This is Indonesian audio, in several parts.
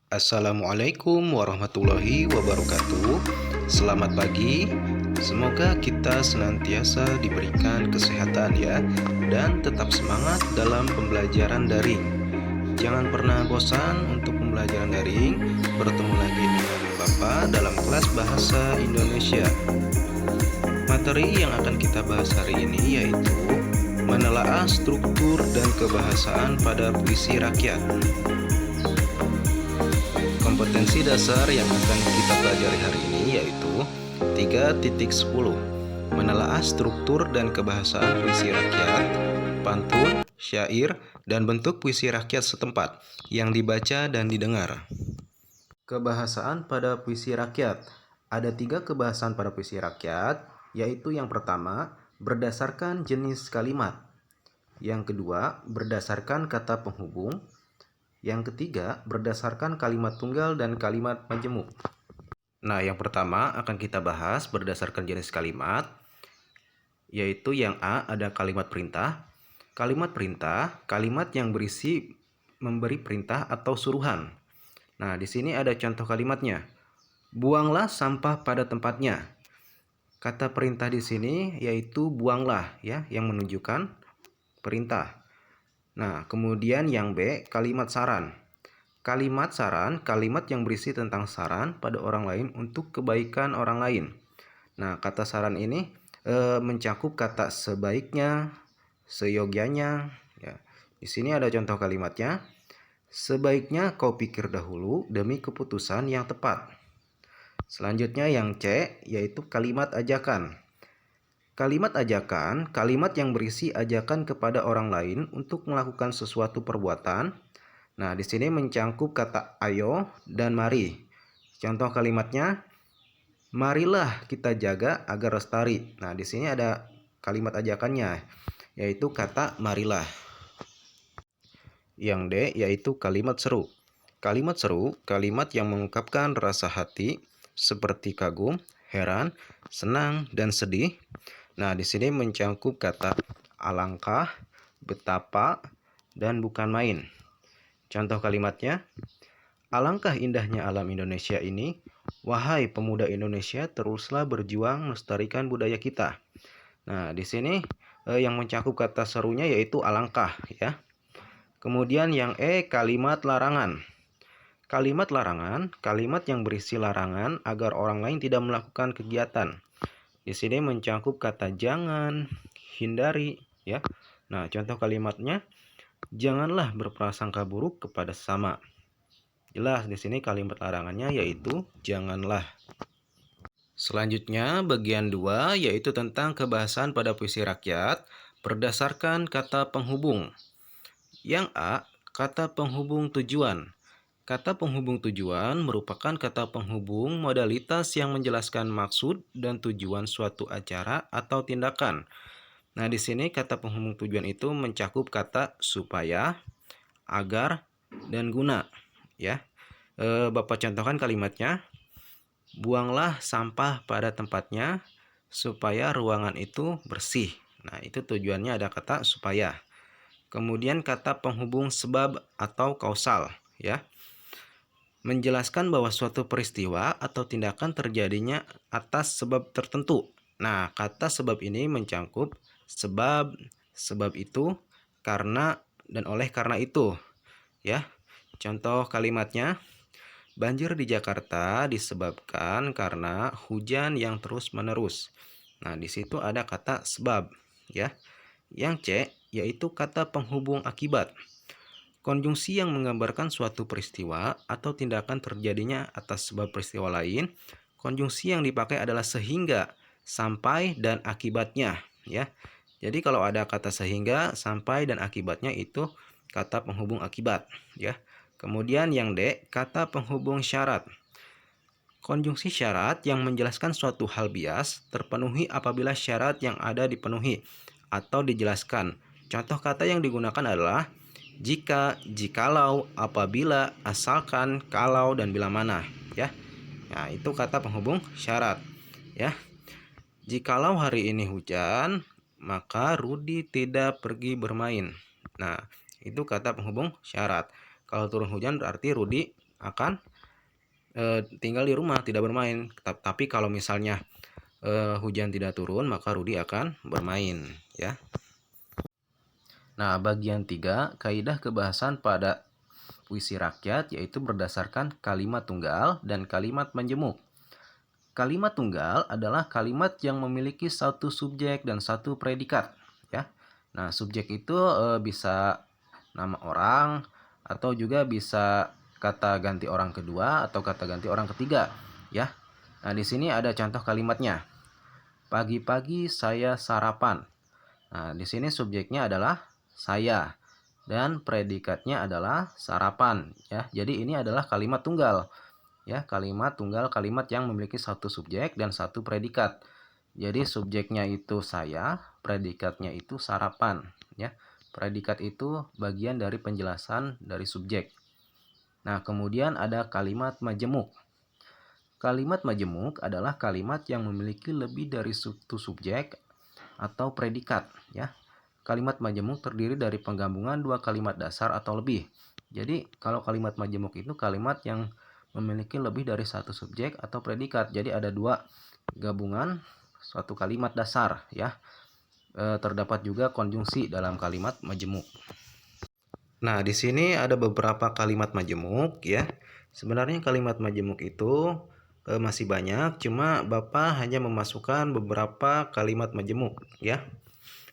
Assalamualaikum warahmatullahi wabarakatuh. Selamat pagi. Semoga kita senantiasa diberikan kesehatan ya, dan tetap semangat dalam pembelajaran daring. Jangan pernah bosan untuk pembelajaran daring. Bertemu lagi dengan Bapak dalam kelas bahasa Indonesia. Materi yang akan kita bahas hari ini yaitu menelaah struktur dan kebahasaan pada puisi rakyat. Kompetensi dasar yang akan kita pelajari hari ini yaitu 3.10. Menelaah struktur dan kebahasaan puisi rakyat, pantun, syair, dan bentuk puisi rakyat setempat yang dibaca dan didengar. Kebahasaan pada puisi rakyat. Ada 3 kebahasaan pada puisi rakyat, yaitu yang pertama, berdasarkan jenis kalimat. Yang kedua, berdasarkan kata penghubung. Yang ketiga, berdasarkan kalimat tunggal dan kalimat majemuk. Nah, yang pertama akan kita bahas berdasarkan jenis kalimat, yaitu yang A ada kalimat perintah. Kalimat perintah, kalimat yang berisi memberi perintah atau suruhan. Nah, di sini ada contoh kalimatnya. Buanglah sampah pada tempatnya. Kata perintah di sini yaitu buanglah ya, yang menunjukkan perintah. Nah, kemudian yang B, kalimat saran. Kalimat saran, kalimat yang berisi tentang saran pada orang lain untuk kebaikan orang lain. Nah, kata saran ini mencakup kata sebaiknya, seyogyanya. Ya. Di sini ada contoh kalimatnya. Sebaiknya kau pikir dahulu demi keputusan yang tepat. Selanjutnya yang C, yaitu kalimat ajakan. Kalimat ajakan, kalimat yang berisi ajakan kepada orang lain untuk melakukan sesuatu perbuatan. Nah, di sini mencangkup kata ayo dan mari. Contoh kalimatnya, marilah kita jaga agar lestari. Nah, di sini ada kalimat ajakannya, yaitu kata marilah. Yang D, yaitu kalimat seru. Kalimat seru, kalimat yang mengungkapkan rasa hati seperti kagum, heran, senang, dan sedih. Nah, di sini mencangkup kata alangkah, betapa, dan bukan main. Contoh kalimatnya, alangkah indahnya alam Indonesia ini, wahai pemuda Indonesia, teruslah berjuang melestarikan budaya kita. Nah, di sini yang mencakup kata serunya yaitu alangkah ya. Kemudian yang E, kalimat larangan. Kalimat larangan, kalimat yang berisi larangan agar orang lain tidak melakukan kegiatan. Di sini mencakup kata jangan, hindari, ya. Nah, contoh kalimatnya, janganlah berprasangka buruk kepada sesama. Jelas di sini kalimat larangannya yaitu janganlah. Selanjutnya, bagian 2 yaitu tentang kebahasaan pada puisi rakyat berdasarkan kata penghubung. Yang A, kata penghubung tujuan. Kata penghubung tujuan merupakan kata penghubung modalitas yang menjelaskan maksud dan tujuan suatu acara atau tindakan. Nah, di sini kata penghubung tujuan itu mencakup kata supaya, agar, dan guna. Ya, Bapak contohkan kalimatnya. Buanglah sampah pada tempatnya supaya ruangan itu bersih. Nah, itu tujuannya ada kata supaya. Kemudian kata penghubung sebab atau kausal, ya. Menjelaskan bahwa suatu peristiwa atau tindakan terjadinya atas sebab tertentu. Nah, kata sebab ini mencangkup sebab, sebab itu, karena, dan oleh karena itu. Ya, contoh kalimatnya, banjir di Jakarta disebabkan karena hujan yang terus-menerus. Nah, di situ ada kata sebab, ya. Yang C, yaitu kata penghubung akibat. Konjungsi yang menggambarkan suatu peristiwa atau tindakan terjadinya atas sebab peristiwa lain. Konjungsi yang dipakai adalah sehingga, sampai, dan akibatnya, ya. Jadi kalau ada kata sehingga, sampai, dan akibatnya itu kata penghubung akibat, ya. Kemudian yang D, kata penghubung syarat. Konjungsi syarat yang menjelaskan suatu hal bias terpenuhi apabila syarat yang ada dipenuhi atau dijelaskan. Contoh kata yang digunakan adalah jika, jikalau, apabila, asalkan, kalau, dan bila mana, ya. Nah, itu kata penghubung syarat, ya. Jikalau hari ini hujan, maka Rudi tidak pergi bermain. Nah, itu kata penghubung syarat. Kalau turun hujan berarti Rudi akan tinggal di rumah, tidak bermain. Tapi kalau misalnya hujan tidak turun, maka Rudi akan bermain, ya. Nah, bagian 3, kaidah kebahasan pada puisi rakyat, yaitu berdasarkan kalimat tunggal dan kalimat majemuk. Kalimat tunggal adalah kalimat yang memiliki satu subjek dan satu predikat, ya. Nah, subjek itu bisa nama orang atau juga bisa kata ganti orang kedua atau kata ganti orang ketiga, ya. Nah, di sini ada contoh kalimatnya. Pagi-pagi saya sarapan. Nah, di sini subjeknya adalah saya dan predikatnya adalah sarapan, ya. Jadi ini adalah kalimat tunggal, ya, kalimat tunggal, kalimat yang memiliki satu subjek dan satu predikat. Jadi subjeknya itu saya, predikatnya itu sarapan, ya. Predikat itu bagian dari penjelasan dari subjek. Nah, kemudian ada kalimat majemuk. Kalimat majemuk adalah kalimat yang memiliki lebih dari satu subjek atau predikat, ya. Kalimat majemuk terdiri dari penggabungan dua kalimat dasar atau lebih. Jadi, kalau kalimat majemuk itu kalimat yang memiliki lebih dari satu subjek atau predikat. Jadi ada dua gabungan suatu kalimat dasar, ya. Terdapat juga konjungsi dalam kalimat majemuk. Nah, di sini ada beberapa kalimat majemuk, ya. Sebenarnya kalimat majemuk itu masih banyak, cuma Bapak hanya memasukkan beberapa kalimat majemuk, ya.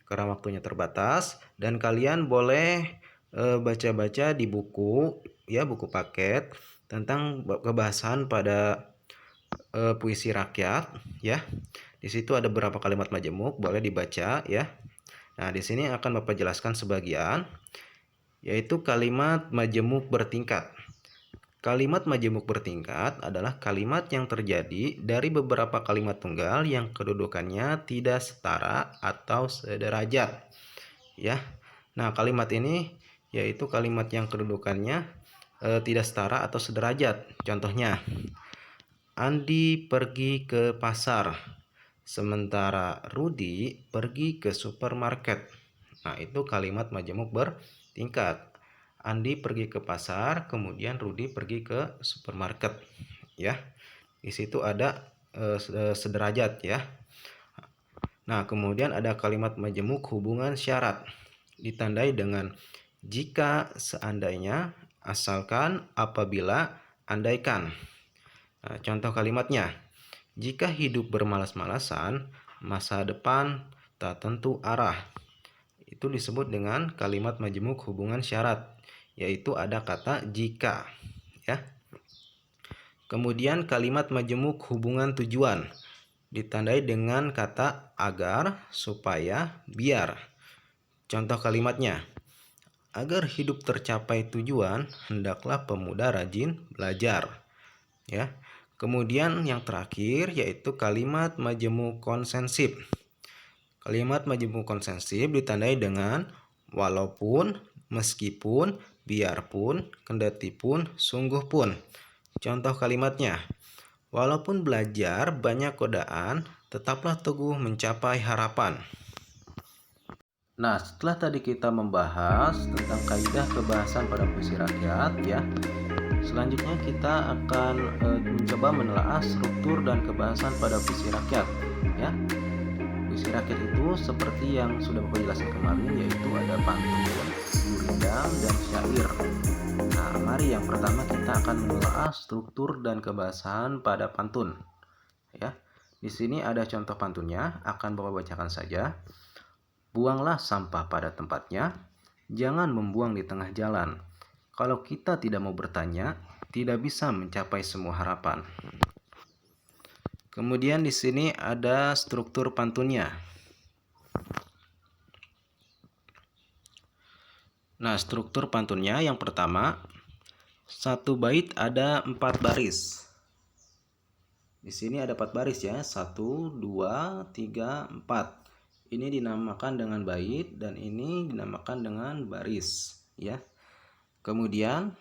Karena waktunya terbatas, dan kalian boleh baca-baca di buku, ya, buku paket tentang kebahasan pada puisi rakyat, ya. Di situ ada beberapa kalimat majemuk, boleh dibaca, ya. Nah, di sini akan Bapak jelaskan sebagian, yaitu kalimat majemuk bertingkat. Kalimat majemuk bertingkat adalah kalimat yang terjadi dari beberapa kalimat tunggal yang kedudukannya tidak setara atau sederajat, ya. Nah, kalimat ini yaitu kalimat yang kedudukannya tidak setara atau sederajat. Contohnya, Andi pergi ke pasar, sementara Rudi pergi ke supermarket. Nah, itu kalimat majemuk bertingkat. Andi pergi ke pasar, kemudian Rudi pergi ke supermarket, ya. Di situ ada sederajat, ya. Nah, kemudian ada kalimat majemuk hubungan syarat, ditandai dengan jika, seandainya, asalkan, apabila, andaikan. Nah, contoh kalimatnya, jika hidup bermalas-malasan, masa depan tak tentu arah. Itu disebut dengan kalimat majemuk hubungan syarat, yaitu ada kata jika, ya. Kemudian kalimat majemuk hubungan tujuan, ditandai dengan kata agar, supaya, biar. Contoh kalimatnya, agar hidup tercapai tujuan, hendaklah pemuda rajin belajar, ya. Kemudian yang terakhir yaitu kalimat majemuk konsensif. Kalimat majemuk konsensif ditandai dengan walaupun, meskipun, biarpun, kendatipun, sungguh pun. Contoh kalimatnya, walaupun belajar banyak godaan, tetaplah teguh mencapai harapan. Nah, setelah tadi kita membahas tentang kaidah kebahasan pada puisi rakyat, ya. Selanjutnya kita akan mencoba menelaah struktur dan kebahasan pada puisi rakyat, ya. Puisi rakyat itu seperti yang sudah Bapak jelaskan kemarin, yaitu ada pantun, gurindam, dan syair. Nah, mari yang pertama kita akan menelaah struktur dan kebahasan pada pantun, ya. Di sini ada contoh pantunnya, akan Bapak bacakan saja. Buanglah sampah pada tempatnya, jangan membuang di tengah jalan. Kalau kita tidak mau bertanya, tidak bisa mencapai semua harapan. Kemudian di sini ada struktur pantunnya. Nah, struktur pantunnya yang pertama, satu bait ada 4 baris. Di sini ada 4 baris, ya. 1, 2, 3, 4. Ini dinamakan dengan bait dan ini dinamakan dengan baris, ya. Kemudian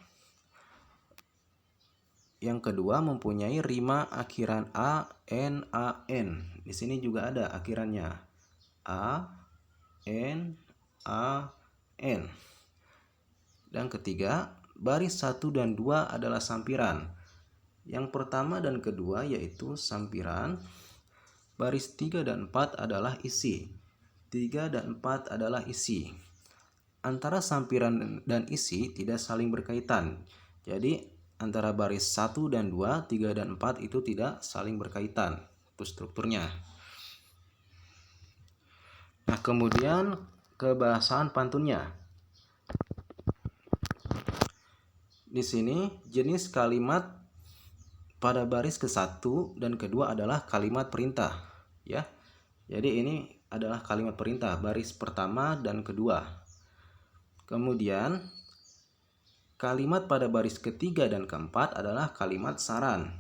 yang kedua mempunyai rima akhiran a, n, a, n. Di sini juga ada akhirannya a, n, a, n. Dan ketiga baris 1 dan 2 adalah sampiran. Yang pertama dan kedua yaitu sampiran. Baris 3 dan 4 adalah isi. 3 dan 4 adalah isi. Antara sampiran dan isi tidak saling berkaitan. Jadi antara baris 1 dan 2, 3 dan 4 itu tidak saling berkaitan. Itu strukturnya. Nah, kemudian kebahasaan pantunnya. Di sini jenis kalimat pada baris ke-1 dan kedua adalah kalimat perintah, ya. Jadi ini adalah kalimat perintah baris pertama dan kedua. Kemudian kalimat pada baris ketiga dan keempat adalah kalimat saran.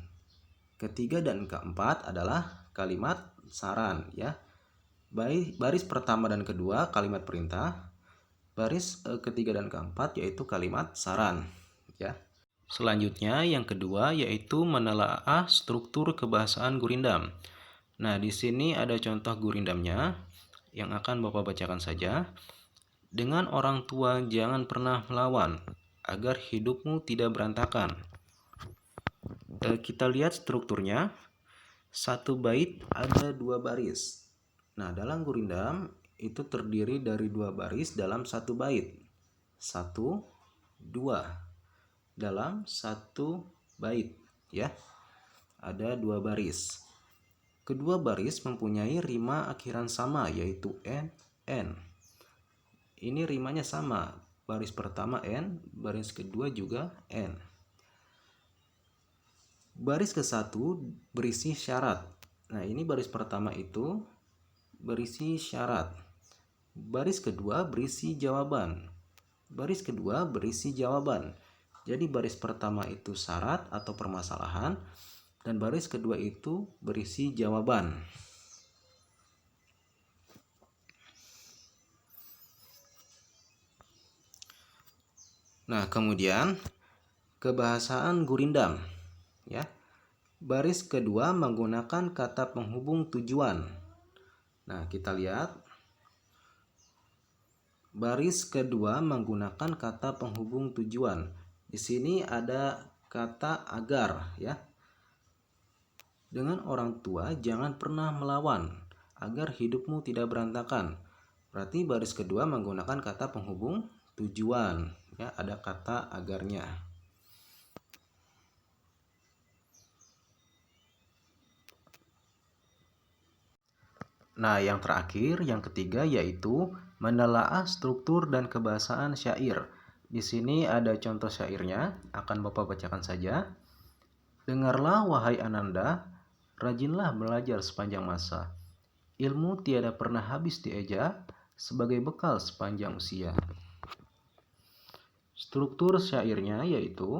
Ketiga dan keempat adalah kalimat saran, ya. Baris pertama dan kedua kalimat perintah. Baris ketiga dan keempat yaitu kalimat saran, ya. Selanjutnya yang kedua yaitu menelaah struktur kebahasaan gurindam. Nah, di sini ada contoh gurindamnya yang akan Bapak bacakan saja. Dengan orang tua jangan pernah melawan agar hidupmu tidak berantakan. Kita lihat strukturnya. Satu bait ada 2 baris. Nah, dalam gurindam itu terdiri dari 2 baris dalam satu bait. 1, 2 dalam satu bait, ya. Ada 2 baris. Kedua baris mempunyai rima akhiran sama yaitu n. Ini rimanya sama. Baris pertama n, baris kedua juga n. Baris ke-1 berisi syarat. Nah, ini baris pertama itu berisi syarat. Baris kedua berisi jawaban. Baris kedua berisi jawaban. Jadi baris pertama itu syarat atau permasalahan dan baris kedua itu berisi jawaban. Nah, kemudian kebahasaan gurindam, ya. Baris kedua menggunakan kata penghubung tujuan. Nah, kita lihat. Baris kedua menggunakan kata penghubung tujuan. Di sini ada kata agar, ya. Dengan orang tua jangan pernah melawan agar hidupmu tidak berantakan. Berarti baris kedua menggunakan kata penghubung tujuan, ya, ada kata agarnya. Nah, yang terakhir, yang ketiga yaitu menelaah struktur dan kebahasaan syair. Di sini ada contoh syairnya, akan Bapak bacakan saja. Dengarlah wahai Ananda, rajinlah belajar sepanjang masa. Ilmu tiada pernah habis dieja, sebagai bekal sepanjang usia. Struktur syairnya yaitu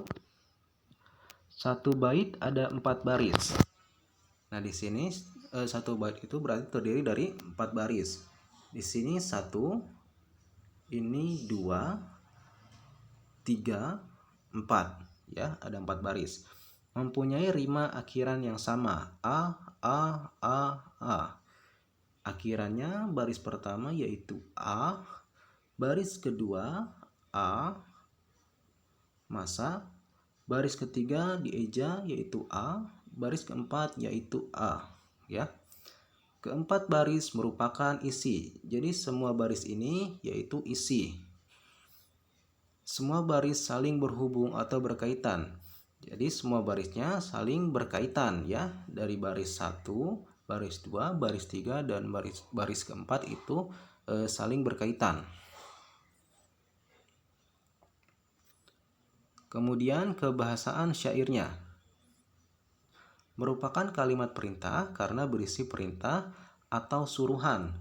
satu bait ada 4 baris. Nah, di sini satu bait itu berarti terdiri dari 4 baris. Di sini 1, ini 2, 3, 4, ya, ada 4 baris. Mempunyai rima akhiran yang sama, a. Akhirannya baris pertama yaitu a, baris kedua a, masa, baris ketiga dieja yaitu a, baris keempat yaitu a, ya. Keempat baris merupakan isi. Jadi semua baris ini yaitu isi. Semua baris saling berhubung atau berkaitan. Jadi semua barisnya saling berkaitan, ya. Dari baris 1, baris 2, baris 3 dan baris keempat itu saling berkaitan. Kemudian kebahasaan syairnya. Merupakan kalimat perintah karena berisi perintah atau suruhan.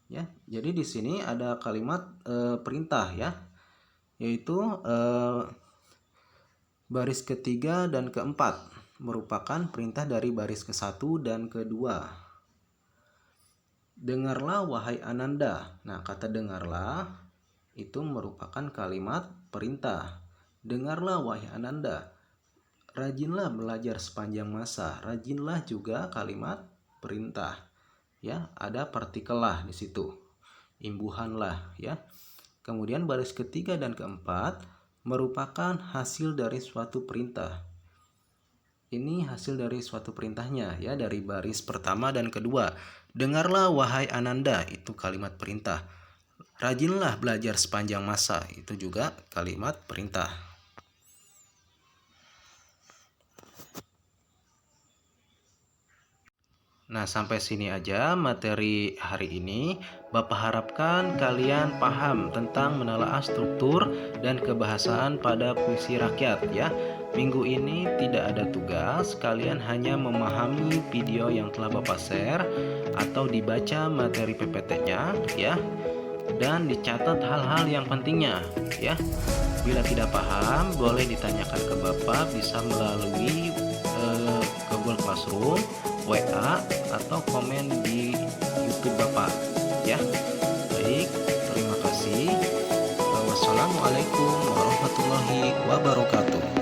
Ya, jadi di sini ada kalimat perintah, ya, yaitu baris ketiga dan keempat merupakan perintah dari baris ke-1 dan kedua. Dengarlah wahai Ananda. Nah, kata dengarlah itu merupakan kalimat perintah. Dengarlah wahai Ananda. Rajinlah belajar sepanjang masa. Rajinlah juga kalimat perintah. Ya, ada partikel lah di situ. Imbuhan lah, ya. Kemudian baris ketiga dan keempat merupakan hasil dari suatu perintah. Ini hasil dari suatu perintahnya ya, dari baris pertama dan kedua. Dengarlah wahai Ananda, itu kalimat perintah. Rajinlah belajar sepanjang masa, itu juga kalimat perintah. Nah, sampai sini aja materi hari ini. Bapak harapkan kalian paham tentang menelaah struktur dan kebahasaan pada puisi rakyat ya. Minggu ini tidak ada tugas, kalian hanya memahami video yang telah Bapak share atau dibaca materi PPT-nya ya. Dan dicatat hal-hal yang pentingnya ya. Bila tidak paham, boleh ditanyakan ke Bapak, bisa melalui Google Classroom, WA, atau komen di YouTube Bapak ya. Baik, terima kasih. Wassalamualaikum warahmatullahi wabarakatuh.